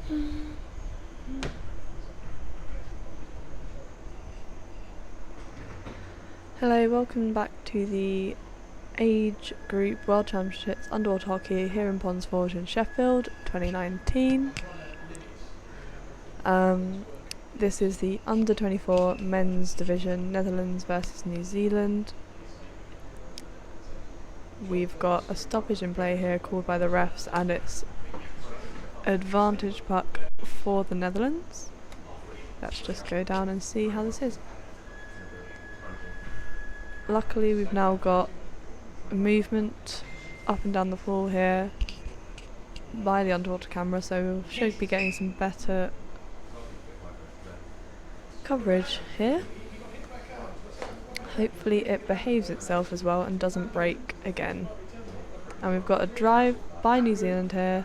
Hello, welcome back to the Age Group World Championships Underwater Hockey here in Ponds Forge in Sheffield 2019. This is the under 24 men's division, Netherlands versus New Zealand. We've got a stoppage in play here called by the refs, and it's advantage puck for the Netherlands. Let's just go down and see how this is. Luckily we've now got movement up and down the pool here by the underwater camera, so we should be getting some better coverage here. Hopefully it behaves itself as well and doesn't break again. And we've got a drive by New Zealand here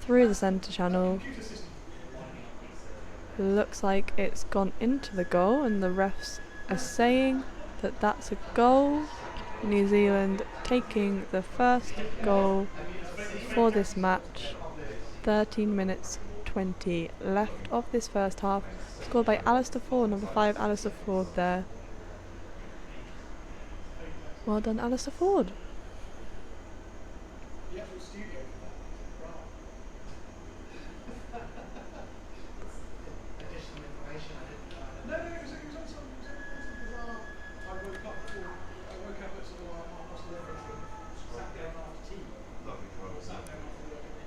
through the centre channel. Looks like it's gone into the goal, and the refs are saying that that's a goal. New Zealand taking the first goal for this match. 13 minutes 20 left of this first half. Scored by Alistair Ford, number 5 Alistair Ford there. Well done, Alistair Ford.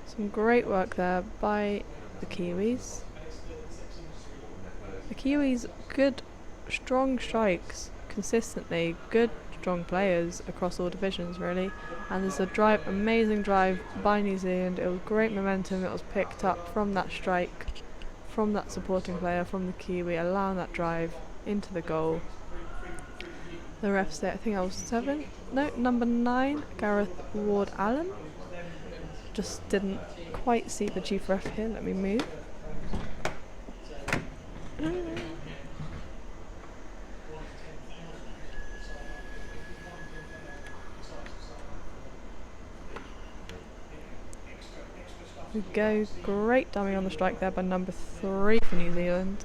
Some great work there by the Kiwis. The Kiwis, good, strong strikes, consistently, good, strong players across all divisions really. And there's a drive, amazing drive by New Zealand. It was great momentum, it was picked up from that strike, from that supporting player, from the Kiwi, allowing that drive into the goal. The refs say, I think I was number 9, Gareth Ward-Allen. Just didn't quite see the chief ref here. Let me move. We go, great dummy on the strike there by number 3 for New Zealand.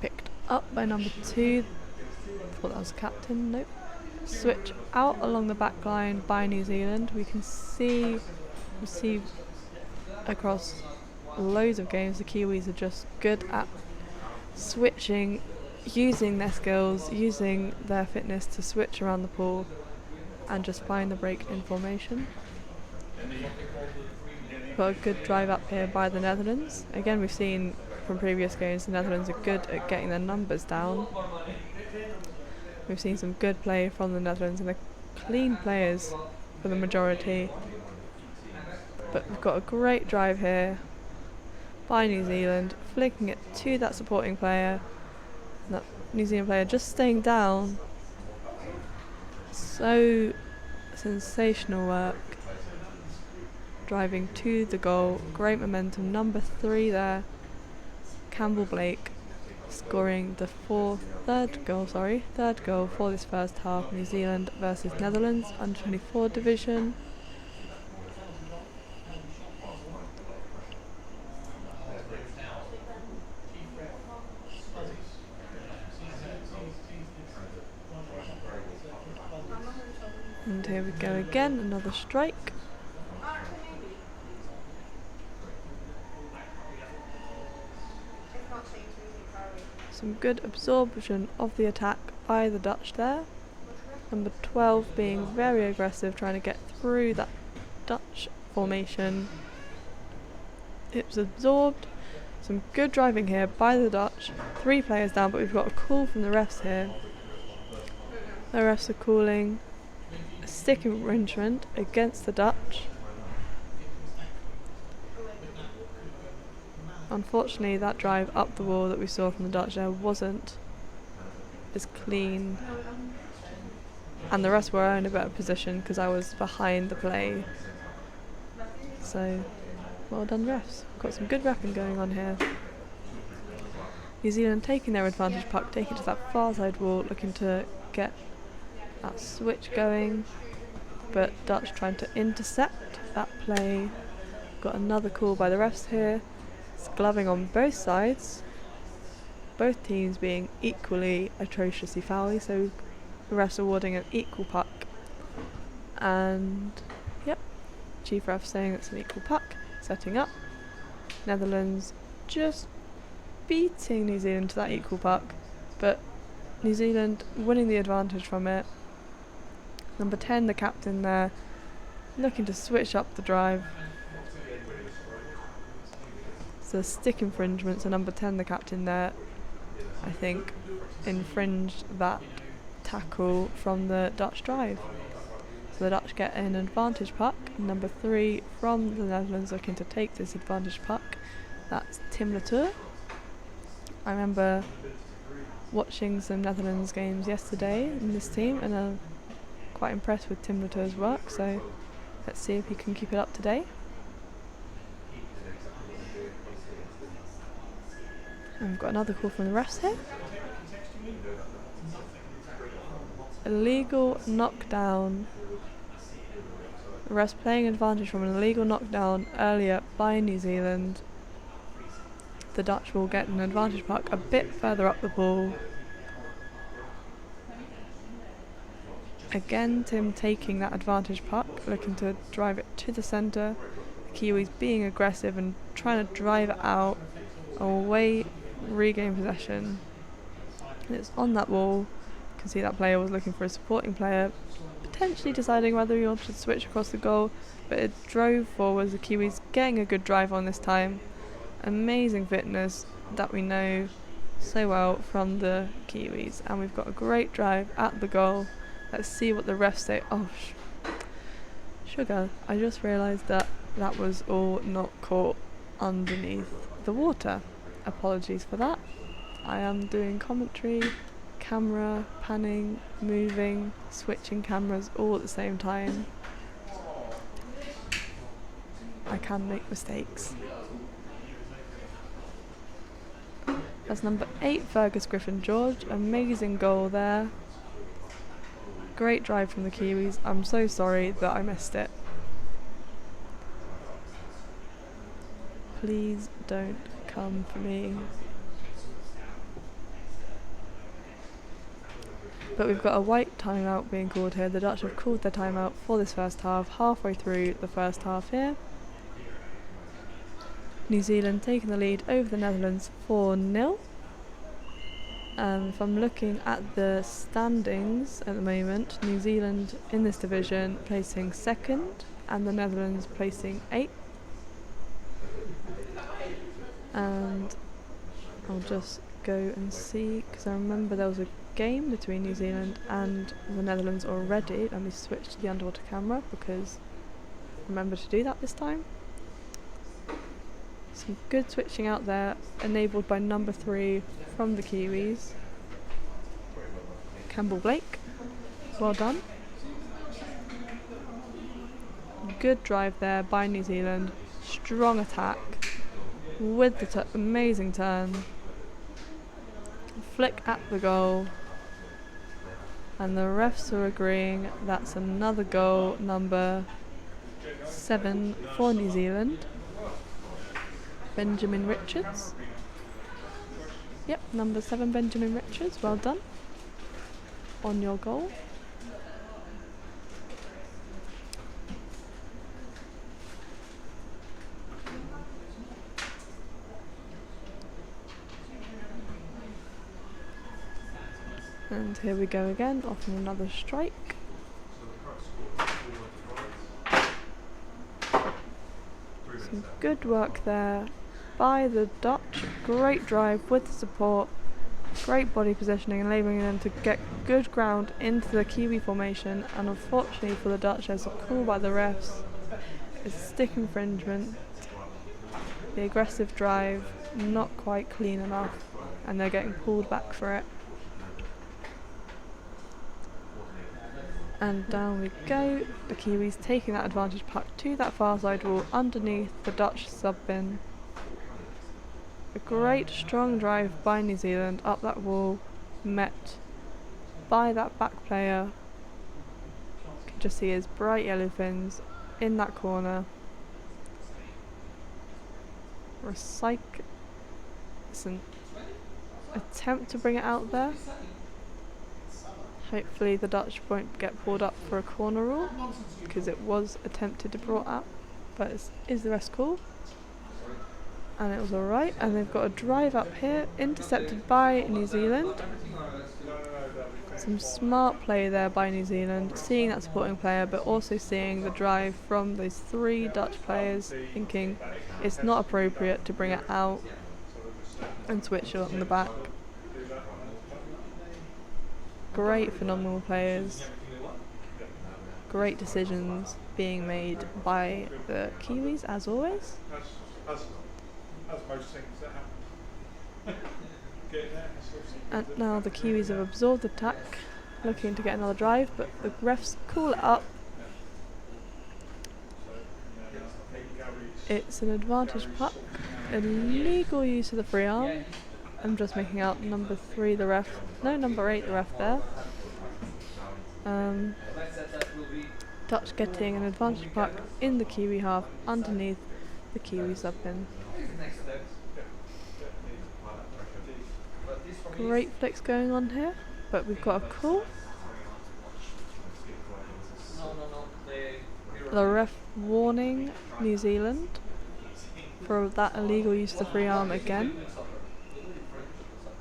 Picked up by number 2. Thought that was captain. Nope. Switch out along the back line by New Zealand. We can see across loads of games the Kiwis are just good at switching, using their skills, using their fitness to switch around the pool and just find the break in formation. Got a good drive up here by the Netherlands. Again, we've seen from previous games the Netherlands are good at getting their numbers down. We've seen some good play from the Netherlands, and they're clean players for the majority. But we've got a great drive here by New Zealand, flicking it to that supporting player. And that New Zealand player just staying down. So sensational work. Driving to the goal, great momentum. Number 3 there, Campbell Blake, scoring the third goal for this first half. New Zealand versus Netherlands, under 24 division. And here we go again, another strike. Some good absorption of the attack by the Dutch there. Number 12 being very aggressive, trying to get through that Dutch formation. It was absorbed. Some good driving here by the Dutch. 3 players down, but we've got a call from the refs here. The refs are calling a stick infringement against the Dutch. Unfortunately, that drive up the wall that we saw from the Dutch there wasn't as clean, and the rest were in a better position because I was behind the play. So, well done refs. Got some good repping going on here. New Zealand taking their advantage puck, taking it to that far side wall, looking to get that switch going, but Dutch trying to intercept that play Got another call by the refs here. It's gloving on both sides. Both teams being equally atrociously foully, so the refs awarding an equal puck. And yep, chief ref saying it's an equal puck. Setting up. Netherlands just beating New Zealand to that equal puck, but New Zealand winning the advantage from it. Number 10, the captain there, looking to switch up the drive. So stick infringement, so number 10, the captain there, I think, infringed that tackle from the Dutch drive. So the Dutch get an advantage puck. Number 3 from the Netherlands looking to take this advantage puck. That's Tim Latour. I remember watching some Netherlands games yesterday in this team, and I'm quite impressed with Tim Latour's work, so let's see if he can keep it up today. And we've got another call from the refs here. Illegal knockdown. The refs playing advantage from an illegal knockdown earlier by New Zealand. The Dutch will get an advantage puck a bit further up the ball. Again, Tim taking that advantage puck, looking to drive it to the centre. The Kiwis being aggressive and trying to drive it out, away, regain possession. And it's on that wall. You can see that player was looking for a supporting player, potentially deciding whether he wanted to switch across the goal, but it drove forwards. The Kiwis getting a good drive on this time. Amazing fitness that we know so well from the Kiwis, and we've got a great drive at the goal. Let's see what the refs say. Oh, sugar, I just realised that that was all not caught underneath the water. Apologies for that. I am doing commentary, camera, panning, moving, switching cameras all at the same time. I can make mistakes. That's number 8, Fergus Griffin-George. Amazing goal there. Great drive from the Kiwis. I'm so sorry that I missed it. Please don't come for me. But we've got a white timeout being called here. The Dutch have called their timeout for this first half, halfway through the first half here. New Zealand taking the lead over the Netherlands 4-0. If I'm looking at the standings at the moment, New Zealand in this division placing 2nd and the Netherlands placing 8th. And I'll just go and see, because I remember there was a game between New Zealand and the Netherlands already. Let me switch to the underwater camera because remember to do that this time. Some good switching out there, enabled by number 3 from the Kiwis. Campbell Blake, well done. Good drive there by New Zealand, strong attack with the amazing turn. Flick at the goal, and the refs are agreeing that's another goal, number 7 for New Zealand. Benjamin Richards. Yep, number 7, Benjamin Richards, well done on your goal. And here we go again, off on another strike. Some good work there by the Dutch. Great drive with the support, great body positioning, enabling them to get good ground into the Kiwi formation. And unfortunately for the Dutch, there's a call by the refs. It's stick infringement. The aggressive drive not quite clean enough, and they're getting pulled back for it. And down we go. The Kiwis taking that advantage puck to that far side wall underneath the Dutch sub bin. A great strong drive by New Zealand up that wall, met by that back player. You can just see his bright yellow fins in that corner. recycle. It's an attempt to bring it out there. Hopefully the Dutch won't get pulled up for a corner rule, because it was attempted to be brought up, but is the rest cool? And it was alright, and they've got a drive up here, intercepted by New Zealand. Some smart play there by New Zealand, seeing that supporting player, but also seeing the drive from those 3 Dutch players, thinking it's not appropriate to bring it out and switch it on the back. Great phenomenal players, great decisions being made by the Kiwis as always. And now the Kiwis have absorbed the attack, looking to get another drive, but the refs call it up. It's an advantage puck, illegal use of the free arm. I'm just making out number 3 the ref, no, number 8 the ref there. Dutch getting an advantage puck in the Kiwi half underneath the Kiwi sub pin. Great flicks going on here, but we've got a call. The ref warning New Zealand for that illegal use of the free arm again.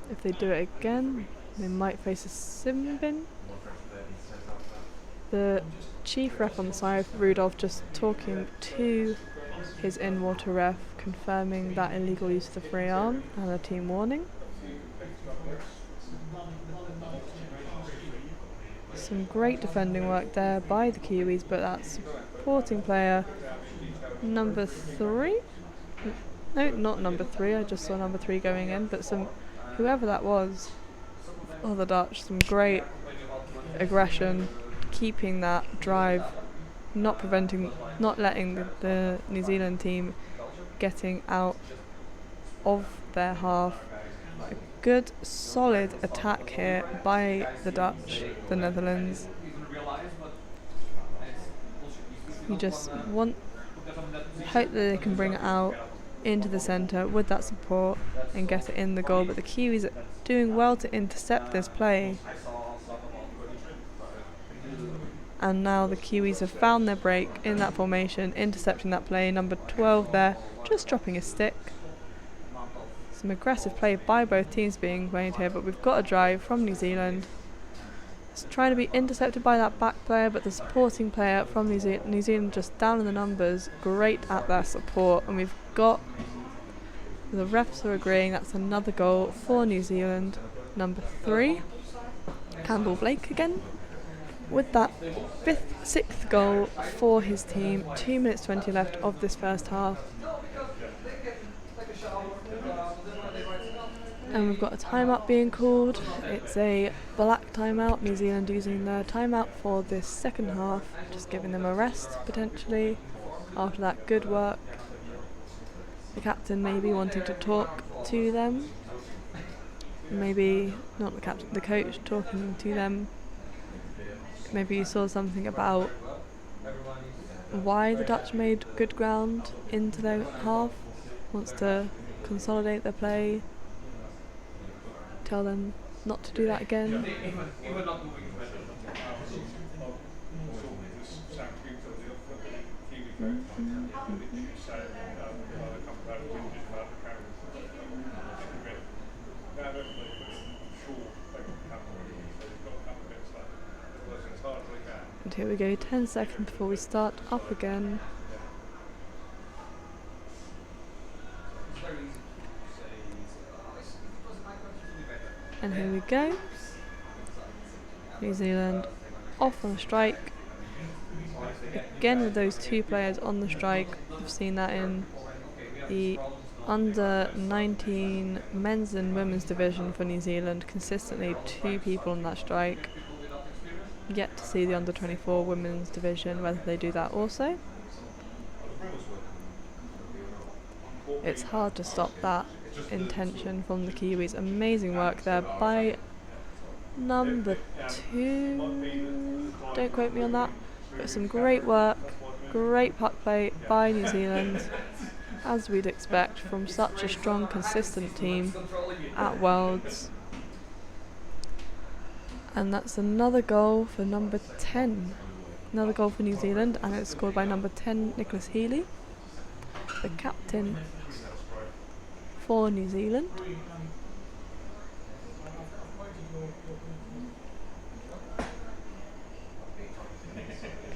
If they do it again, they might face a sim bin. The chief ref on the side, Rudolph, just talking to his in-water ref, confirming that illegal use of the free arm and a team warning. Some great defending work there by the Kiwis, but that supporting player, number 3? No, not number 3, I just saw number 3 going in, but whoever that was, or the Dutch, some great aggression, keeping that drive, not letting the New Zealand team getting out of their half. A good solid attack here by the Dutch, the Netherlands. You just hope that they can bring it out into the centre with that support and get it in the goal, but the Kiwis are doing well to intercept this play. And now the Kiwis have found their break in that formation, intercepting that play. Number 12 there, just dropping a stick. Some aggressive play by both teams being made here, but we've got a drive from New Zealand. It's trying to be intercepted by that back player, but the supporting player from New Zealand just down in the numbers, great at their support. And we've got the refs are agreeing that's another goal for New Zealand. Number 3, Campbell Blake again, with that 6th goal for his team. 2 minutes 20 left of this first half. And we've got a timeout being called. It's a black timeout. New Zealand using their timeout for this second half, just giving them a rest potentially after that good work. The captain maybe wanting to talk to them. Maybe not the captain, the coach talking to them. Maybe you saw something about why the Dutch made good ground into their half. Wants to consolidate their play. Tell them not to do that again. And here we go, 10 seconds before we start up again. And here we go. New Zealand off on a strike. Again with those 2 players on the strike. We've seen that in the under 19 men's and women's division for New Zealand. Consistently 2 people on that strike. Yet to see the under 24 women's division, whether they do that also. It's hard to stop that intention from the Kiwis. Amazing work there by number 2. Don't quote me on that. But some great work, great puck play by New Zealand. as we'd expect from such a strong, consistent team at Worlds. And that's another goal for number 10. Another goal for New Zealand, and it's scored by number 10, Nicholas Healy, the captain for New Zealand.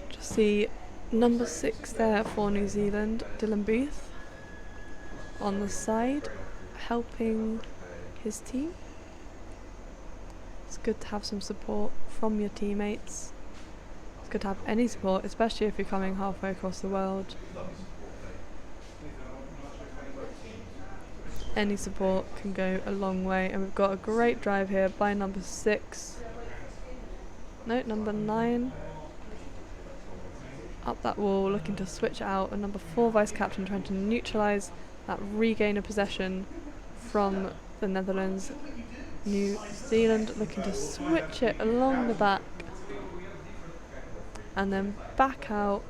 Just see number 6 there for New Zealand, Dylan Booth, on the side, helping his team. It's good to have some support from your teammates. It's good to have any support, especially if you're coming halfway across the world. Any support can go a long way, and we've got a great drive here by number 9. Up that wall, looking to switch out, and number 4 vice captain trying to neutralise that regain of possession from the Netherlands. New Zealand looking to switch it along the back and then back out,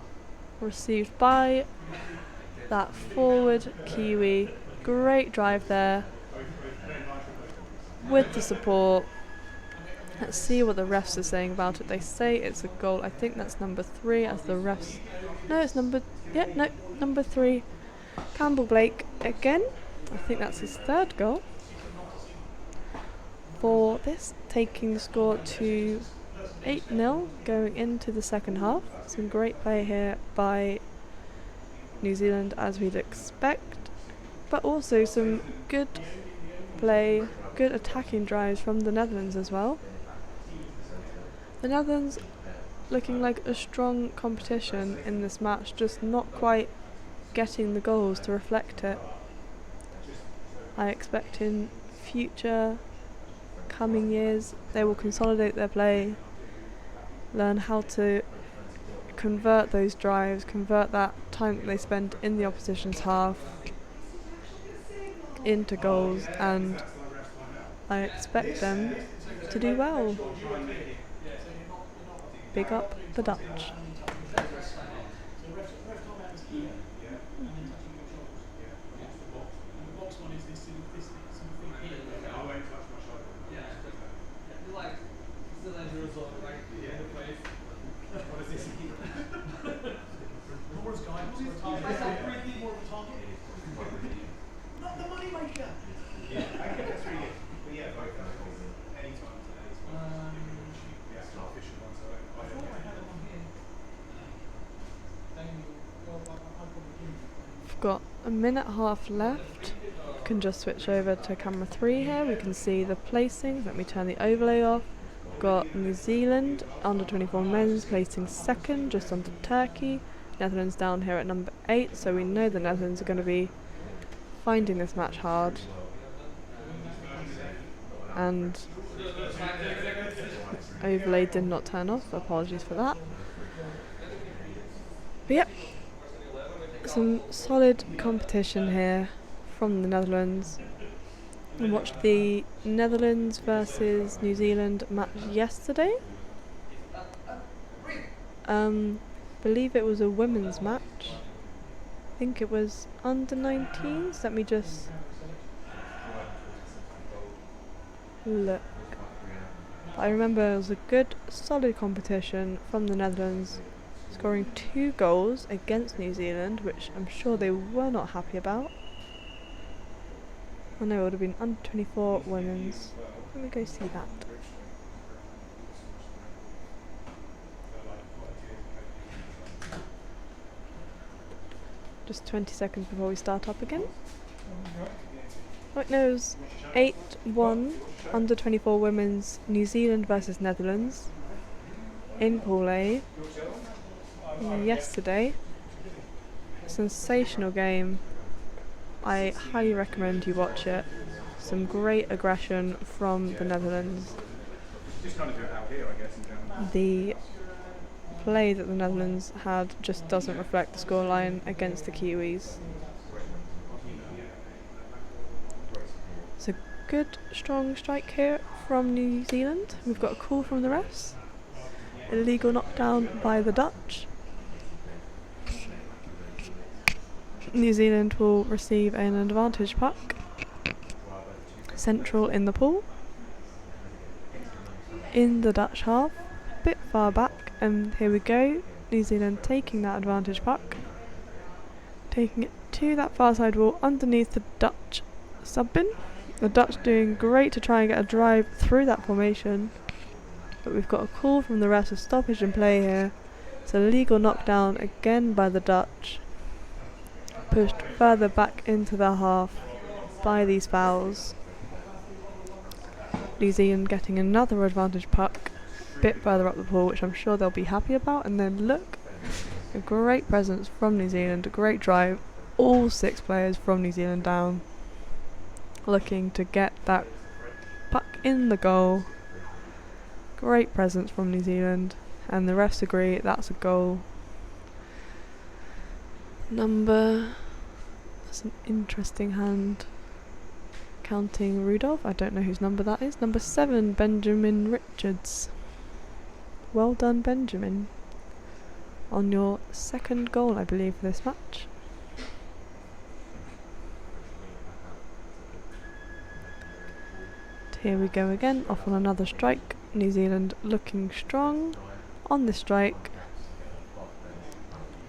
received by that forward Kiwi. Great drive there with the support. Let's see what the refs are saying about it. They say it's a goal. I think that's number 3 as the refs. No, it's number 3. Campbell Blake again. I think that's his 3rd goal for this, taking the score to 8-0 going into the second half. Some great play here by New Zealand, as we'd expect, but also some good play, good attacking drives from the Netherlands as well. The Netherlands looking like a strong competition in this match, just not quite getting the goals to reflect it. I expect in future coming years they will consolidate their play, learn how to convert those drives, convert that time that they spend in the opposition's half into goals, and I expect them to do well. Big up the Dutch. We've got a minute and a half left. We can just switch over to camera 3 here. We can see the placings. Let me turn the overlay off. We've got New Zealand under 24 men's placing 2nd, just under Turkey. Netherlands down here at number 8, so we know the Netherlands are going to be finding this match hard. And overlay did not turn off, apologies for that. But yep, some solid competition here from the Netherlands. I watched the Netherlands versus New Zealand match yesterday. Believe it was a women's match. I think it was under 19s. Let me just look. I remember it was a good, solid competition from the Netherlands, scoring 2 goals against New Zealand, which I'm sure they were not happy about. I know it would have been under 24 women's. Let me go see that. Just 20 seconds before we start up again. Right, no, it was 8-1 under 24 women's, New Zealand versus Netherlands in Pool A yesterday. Sensational game. I highly recommend you watch it. Some great aggression from the Netherlands. The play that the Netherlands had just doesn't reflect the scoreline against the Kiwis. It's a good, strong strike here from New Zealand. We've got a call from the refs. Illegal knockdown by the Dutch. New Zealand will receive an advantage puck. Central in the pool. In the Dutch half. Bit far back, and here we go. New Zealand taking that advantage puck. Taking it to that far side wall underneath the Dutch sub-bin. The Dutch doing great to try and get a drive through that formation. But we've got a call from the rest of stoppage and play here. It's a legal knockdown again by the Dutch. Pushed further back into the half by these fouls. New Zealand getting another advantage puck a bit further up the pool, which I'm sure they'll be happy about. And then look, a great presence from New Zealand, a great drive. All 6 players from New Zealand down, looking to get that puck in the goal. Great presence from New Zealand, and the refs agree that's a goal. That's an interesting hand. Counting Rudolph, I don't know whose number that is. Number 7, Benjamin Richards. Well done, Benjamin. On your 2nd goal, I believe, for this match. Here we go again, off on another strike. New Zealand looking strong on this strike.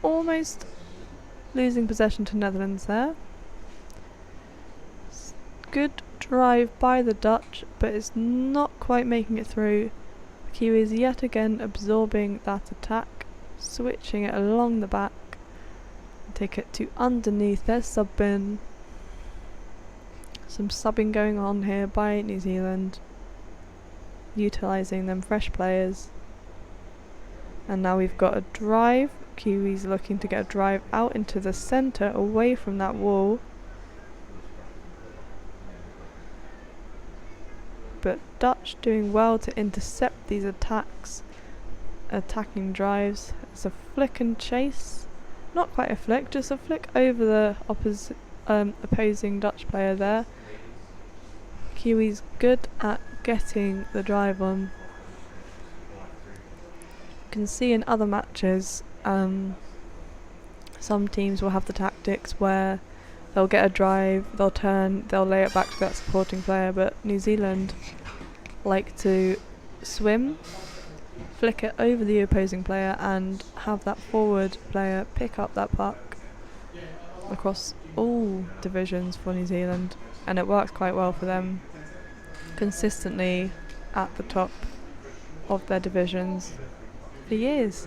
Almost losing possession to Netherlands there. Good drive by the Dutch, but it's not quite making it through. The Kiwis yet again absorbing that attack, switching it along the back. Take it to underneath their sub-bin. Some subbing going on here by New Zealand, utilising them fresh players. And now we've got a drive. Kiwis looking to get a drive out into the centre, away from that wall. But Dutch doing well to intercept these attacking drives. It's a flick and chase. Not quite a flick, just a flick over the opposing Dutch player there. Kiwis good at getting the drive on. You can see in other matches, some teams will have the tactics where they'll get a drive, they'll turn, they'll lay it back to that supporting player, but New Zealand like to swim, flick it over the opposing player and have that forward player pick up that puck across all divisions for New Zealand, and it works quite well for them, consistently at the top of their divisions for years.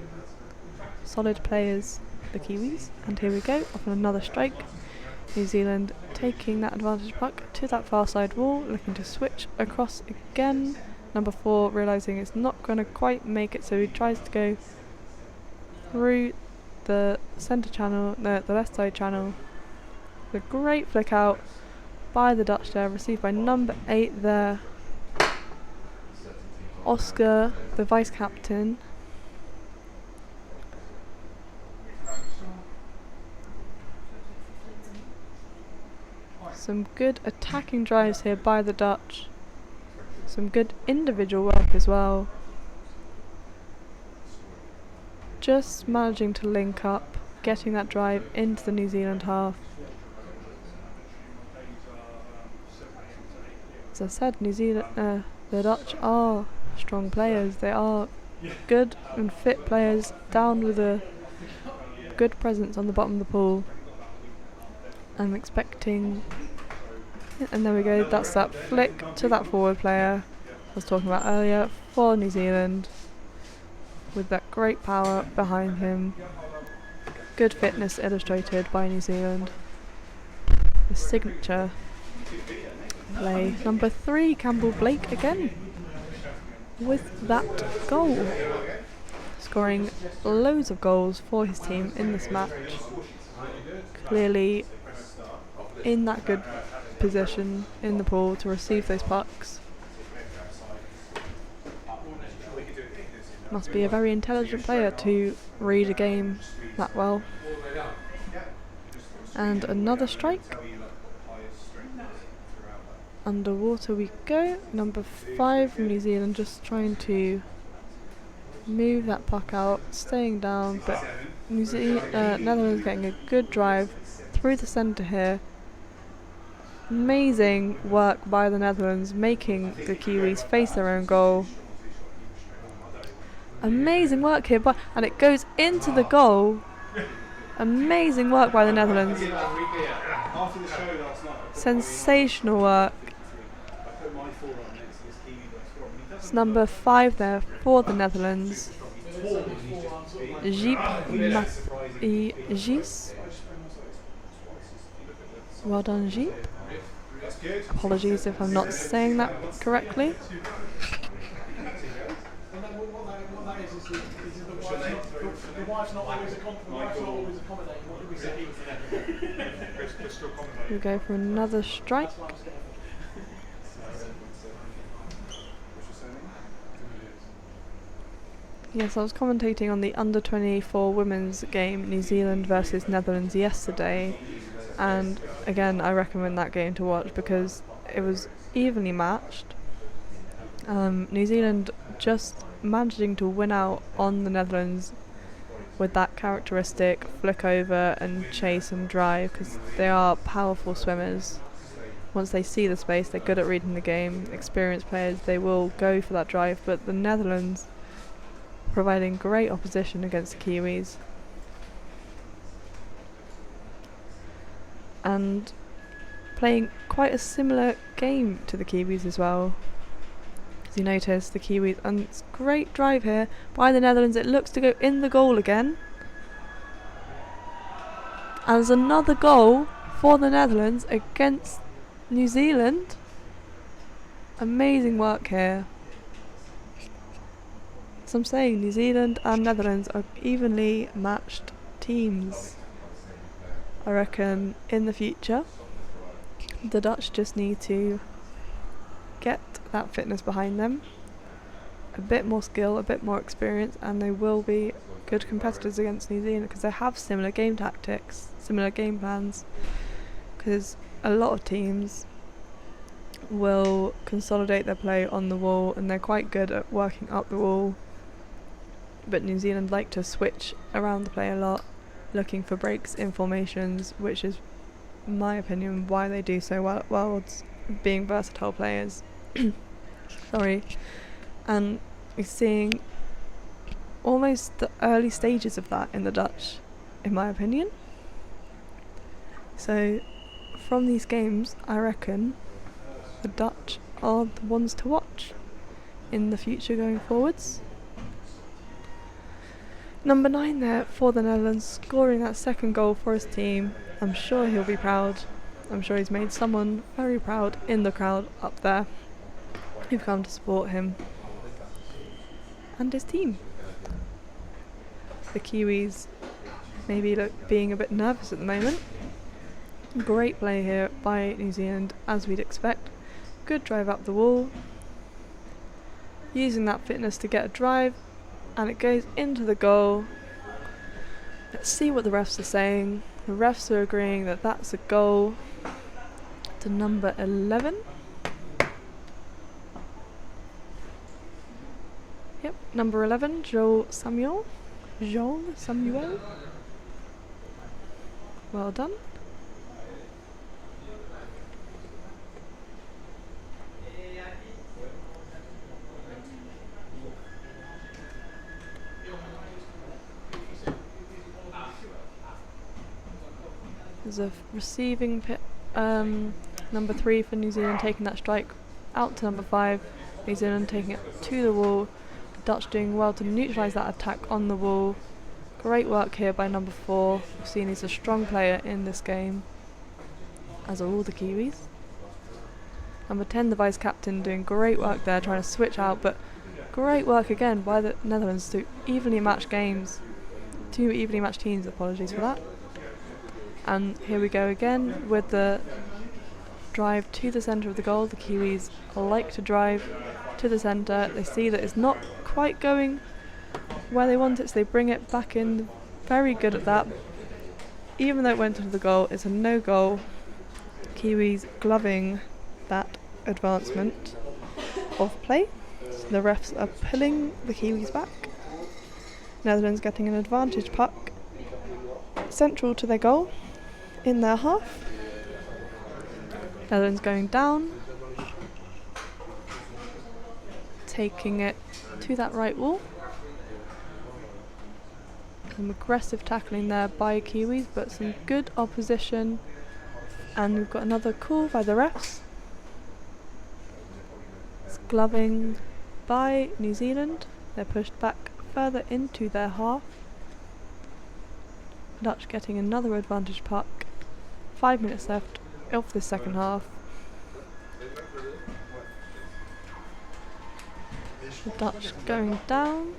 Solid players, the Kiwis. And here we go, off on another strike. New Zealand taking that advantage puck to that far side wall, looking to switch across again. Number 4 realising it's not going to quite make it, so he tries to go through the centre channel, the left side channel. A great flick out by the Dutch there, received by number 8 there. Oscar, the vice captain. Some good attacking drives here by the Dutch. Some good individual work as well. Just managing to link up, getting that drive into the New Zealand half. As I said, the Dutch are strong players. They are good and fit players, down with a good presence on the bottom of the pool. I'm expecting, and there we go, that's that flick to that forward player I was talking about earlier for New Zealand, with that great power behind him. Good fitness illustrated by New Zealand. The signature play. Number 3, Campbell Blake again with that goal, scoring loads of goals for his team in this match. Clearly in that good position in the pool to receive those pucks. Must be a very intelligent player to read a game that well. And another strike. Underwater we go. Number 5 from New Zealand just trying to move that puck out, staying down, but Netherlands getting a good drive through the centre here. Amazing work by the Netherlands, making the Kiwis face their own goal. Amazing work here, and it goes into the goal. Amazing work by the Netherlands. Sensational work. It's number 5 there for the Netherlands. Gis. Well done, Jeep. Apologies if I'm not saying that correctly. We go for another strike. Yes, I was commentating on the under-24 women's game, New Zealand versus Netherlands, yesterday, and again I recommend that game to watch because it was evenly matched. New Zealand just managing to win out on the Netherlands with that characteristic flick over and chase and drive, because they are powerful swimmers. Once they see the space, they're good at reading the game. Experienced players, they will go for that drive, but the Netherlands providing great opposition against the Kiwis. And playing quite a similar game to the Kiwis as well. As you notice, the Kiwis, and it's great drive here by the Netherlands. It looks to go in the goal again. And there's another goal for the Netherlands against New Zealand. Amazing work here. As I'm saying, New Zealand and Netherlands are evenly matched teams. I reckon in the future the Dutch just need to get that fitness behind them, a bit more skill, a bit more experience, and they will be good competitors against New Zealand because they have similar game tactics, similar game plans, because a lot of teams will consolidate their play on the wall and they're quite good at working up the wall, but New Zealand like to switch around the play a lot, looking for breaks in formations, which is, in my opinion, why they do so well at Worlds, being versatile players. Sorry. And we're seeing almost the early stages of that in the Dutch, in my opinion. So from these games, I reckon the Dutch are the ones to watch in the future going forwards. Number 9 there for the Netherlands, scoring that second goal for his team. I'm sure he'll be proud. I'm sure he's made someone very proud in the crowd up there who've come to support him and his team. The Kiwis maybe being a bit nervous at the moment. Great play here by New Zealand, as we'd expect. Good drive up the wall. Using that fitness to get a drive, and it goes into the goal. Let's see what the refs are saying. The refs are agreeing that that's a goal to number 11. Yep, number 11, Joel Samuel. Well done. There's a receiving number 3 for New Zealand taking that strike out to number 5. New Zealand taking it to the wall. The Dutch doing well to neutralise that attack on the wall. Great work here by number 4. We've seen he's a strong player in this game, as are all the Kiwis. Number 10, the vice captain, doing great work there, trying to switch out, but great work again by the Netherlands to evenly match games. 2 evenly matched teams, apologies for that. And here we go again with the drive to the centre of the goal. The Kiwis like to drive to the centre. They see that it's not quite going where they want it, so they bring it back in. Very good at that. Even though it went into the goal, it's a no goal. Kiwis gloving that advancement of play. So the refs are pulling the Kiwis back. Netherlands getting an advantage puck central to their goal. in their half. Netherlands going down, taking it to that right wall. Some aggressive tackling there by Kiwis, but some good opposition. And we've got another call by the refs. It's gloving by New Zealand. They're pushed back further into their half. Dutch getting another advantage puck. 5 minutes left of the second half. The Dutch going down,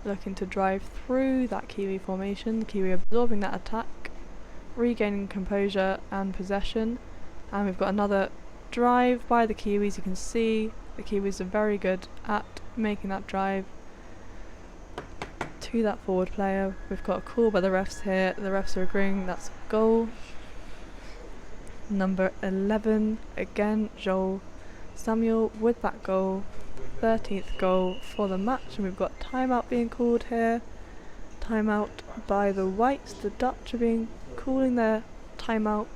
looking to drive through that Kiwi formation. The Kiwi absorbing that attack, regaining composure and possession. And we've got another drive by the Kiwis. You can see the Kiwis are very good at making that drive to that forward player. We've got a call by the refs here. The refs are agreeing that's a goal. Number 11, again, Joel Samuel with that goal. 13th goal for the match, and we've got timeout being called here. Timeout by the Whites. The Dutch are calling their timeout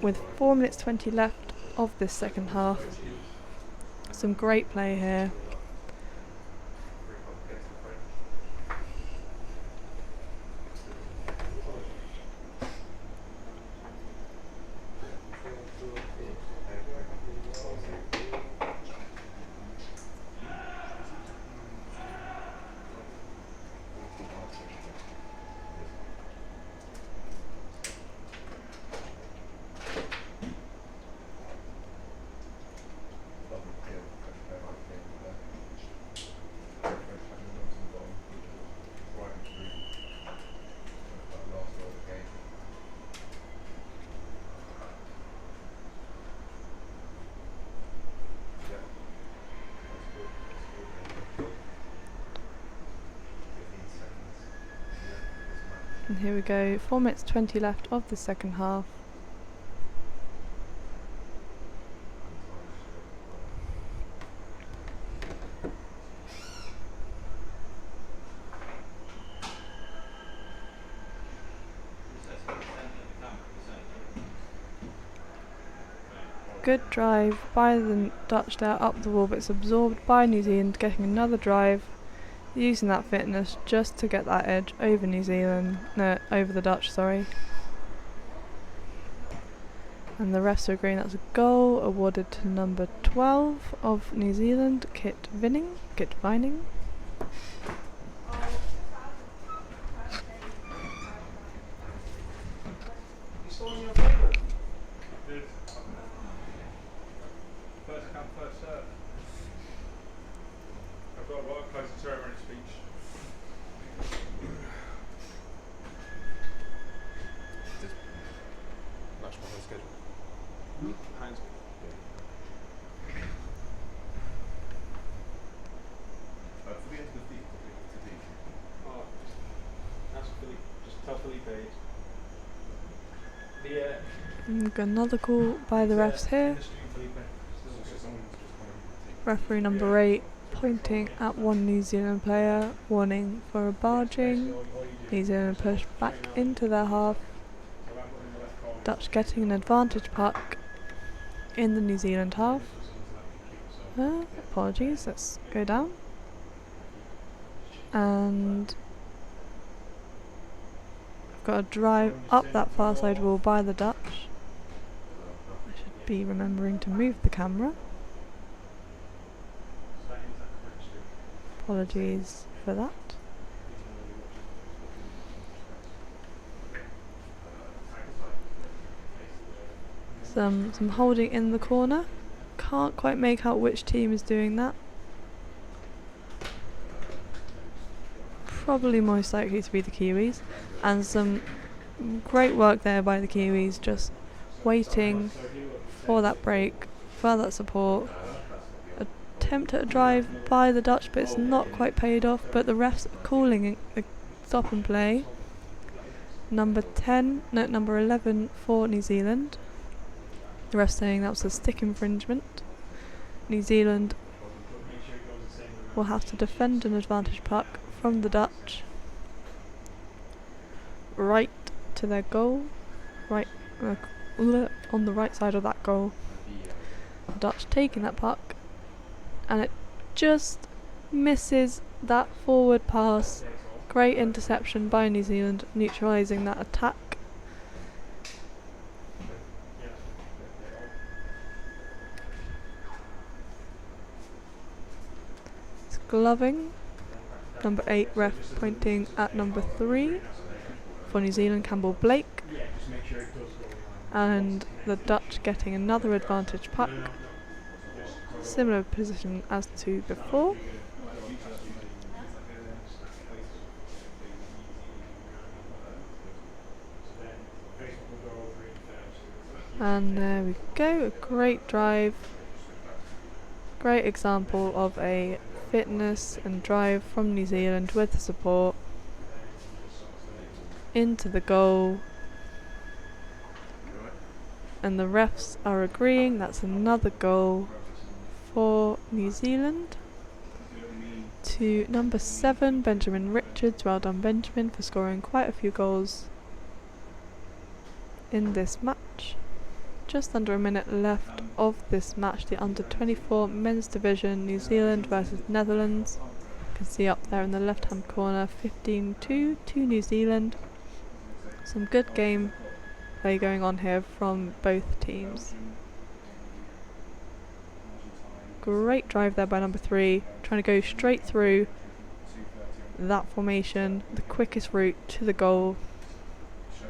with 4 minutes 20 left of this second half. Some great play here. And here we go, 4 minutes 20 left of the second half. Good drive by the Dutch there up the wall, but it's absorbed by New Zealand, getting another drive, using that fitness just to get that edge over New Zealand, no, over the Dutch, sorry. And the refs are agreeing that's a goal awarded to number 12 of New Zealand, Kit Vining. First come, first serve. I've got to work close to ceremony speech. Just match my whole schedule. Hands. For the end of the feet, to deep. Oh, that's Philippe. Just tell Philippe. We've got another call by the refs here. Referee number 8 pointing at one New Zealand player, warning for a barging. New Zealand pushed back into their half. Dutch getting an advantage puck in the New Zealand half. Apologies, let's go down. And I've got a drive up that far side wall by the Dutch. I should be remembering to move the camera. Apologies for that. Some holding in the corner. Can't quite make out which team is doing that. Probably most likely to be the Kiwis. And some great work there by the Kiwis, just waiting for that break, for that support. Attempt at a drive by the Dutch, but it's not quite paid off, but the refs are calling a stop and play. Number 11 for New Zealand. The refs saying that was a stick infringement. New Zealand will have to defend an advantage puck from the Dutch. Right to their goal, right on the right side of that goal. The Dutch taking that puck, and it just misses that forward pass. Great interception by New Zealand, neutralising that attack. It's gloving. Number 8 ref pointing at number 3 for New Zealand, Campbell Blake. And the Dutch getting another advantage puck. Similar position as to before. And there we go, a great drive. Great example of a fitness and drive from New Zealand with the support. Into the goal. And the refs are agreeing that's another goal for New Zealand. To number 7, Benjamin Richards. Well done, Benjamin, for scoring quite a few goals in this match. Just under a minute left of this match, the under-24 men's division, New Zealand versus Netherlands. You can see up there in the left-hand corner, 15-2 to New Zealand. Some good game play going on here from both teams. Great drive there by number 3, trying to go straight through that formation, the quickest route to the goal.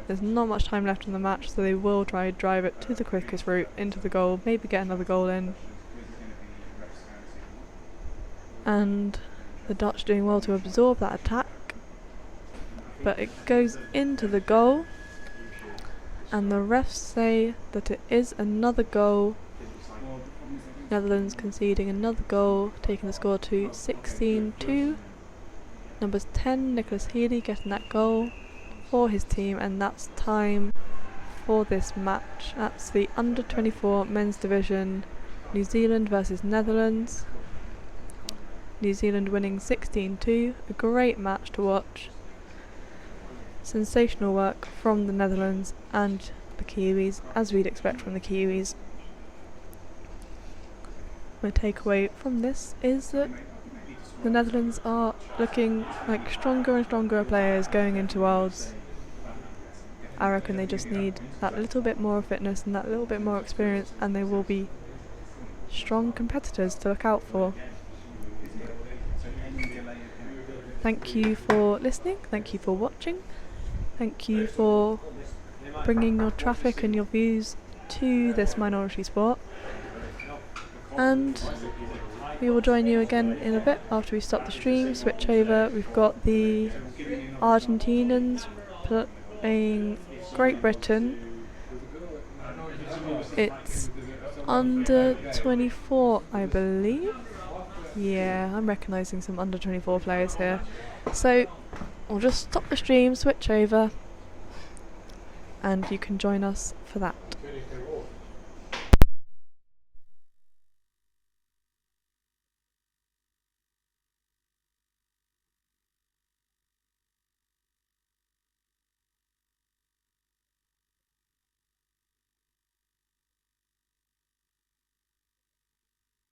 There's not much time left in the match, so they will try to drive it to the quickest route into the goal, maybe get another goal in. And the Dutch doing well to absorb that attack, but it goes into the goal, and the refs say that it is another goal. Netherlands conceding another goal, taking the score to 16-2. Numbers 10, Nicholas Healy getting that goal for his team, and that's time for this match. That's the under-24 men's division, New Zealand versus Netherlands. New Zealand winning 16-2, a great match to watch. Sensational work from the Netherlands and the Kiwis, as we'd expect from the Kiwis. My takeaway from this is that the Netherlands are looking like stronger and stronger players going into Worlds. I reckon they just need that little bit more fitness and that little bit more experience, and they will be strong competitors to look out for. Thank you for listening, thank you for watching, thank you for bringing your traffic and your views to this minority sport. And we will join you again in a bit after we stop the stream, switch over. We've got the Argentinians playing Great Britain. It's under 24, I believe. Yeah, I'm recognising some under 24 players here. So we'll just stop the stream, switch over, and you can join us for that.